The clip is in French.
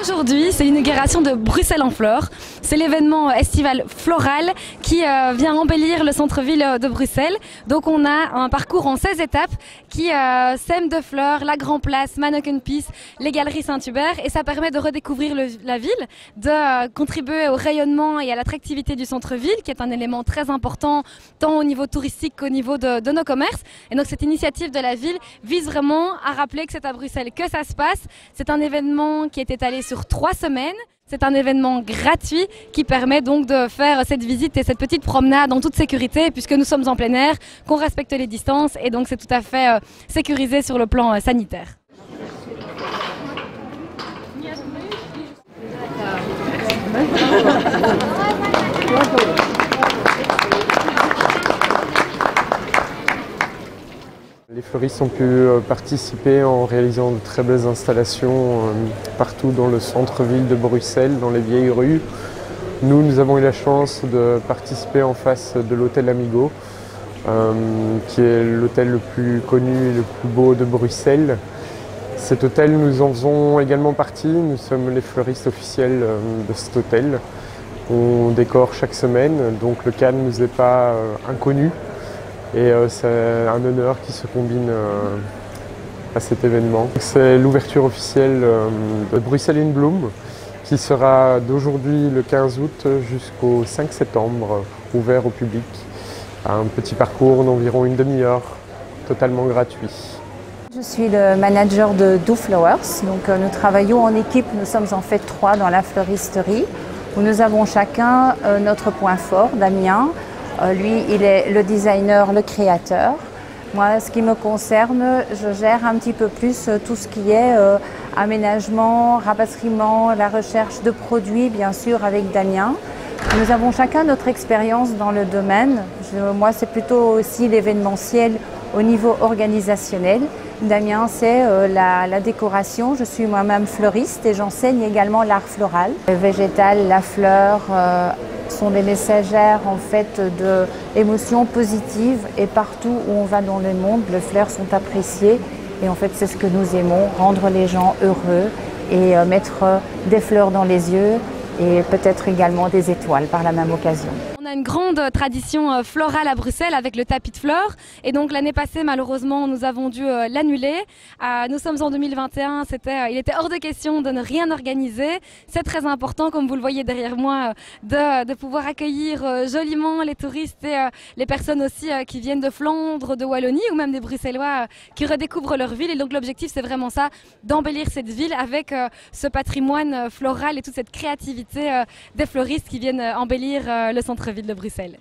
Aujourd'hui, c'est l'inauguration de Bruxelles en fleurs. C'est l'événement estival floral qui vient embellir le centre-ville de Bruxelles. Donc on a un parcours en 16 étapes qui sème de fleurs, la Grand Place, Manneken-Pis, les Galeries Saint-Hubert. Et ça permet de redécouvrir la ville, de contribuer au rayonnement et à l'attractivité du centre-ville, qui est un élément très important tant au niveau touristique qu'au niveau de nos commerces. Et donc cette initiative de la ville vise vraiment à rappeler que c'est à Bruxelles que ça se passe. C'est un événement qui est étalé sur 3 semaines. C'est un événement gratuit qui permet donc de faire cette visite et cette petite promenade en toute sécurité puisque nous sommes en plein air, qu'on respecte les distances et donc c'est tout à fait sécurisé sur le plan sanitaire. Les fleuristes ont pu participer en réalisant de très belles installations partout dans le centre-ville de Bruxelles, dans les vieilles rues. Nous avons eu la chance de participer en face de l'hôtel Amigo, qui est l'hôtel le plus connu et le plus beau de Bruxelles. Cet hôtel, nous en faisons également partie. Nous sommes les fleuristes officiels de cet hôtel. On décore chaque semaine, donc le cadre ne nous est pas inconnu. Et c'est un honneur qui se combine à cet événement. C'est l'ouverture officielle de Bruxelles in Bloom qui sera d'aujourd'hui le 15 août jusqu'au 5 septembre, ouvert au public. Un petit parcours d'environ une demi-heure, totalement gratuit. Je suis le manager de Do Flowers. Donc, nous travaillons en équipe, nous sommes en fait 3 dans la fleuristerie, où nous avons chacun notre point fort. Damien, lui, il est le designer, le créateur. Moi, ce qui me concerne, je gère un petit peu plus tout ce qui est aménagement, rapatriement, la recherche de produits, bien sûr, avec Damien. Nous avons chacun notre expérience dans le domaine. Moi, c'est plutôt aussi l'événementiel au niveau organisationnel. Damien, c'est la décoration. Je suis moi-même fleuriste et j'enseigne également l'art floral. Le végétal, la fleur sont des messagères en fait d'émotions positives et partout où on va dans le monde, les fleurs sont appréciées et en fait c'est ce que nous aimons, rendre les gens heureux et mettre des fleurs dans les yeux et peut-être également des étoiles par la même occasion. On a une grande tradition florale à Bruxelles avec le tapis de fleurs et donc l'année passée malheureusement nous avons dû l'annuler. Nous sommes en 2021, il était hors de question de ne rien organiser. C'est très important comme vous le voyez derrière moi de pouvoir accueillir joliment les touristes et les personnes aussi qui viennent de Flandre, de Wallonie ou même des Bruxellois qui redécouvrent leur ville et donc l'objectif c'est vraiment ça, d'embellir cette ville avec ce patrimoine floral et toute cette créativité des fleuristes qui viennent embellir le centre-ville de Bruxelles.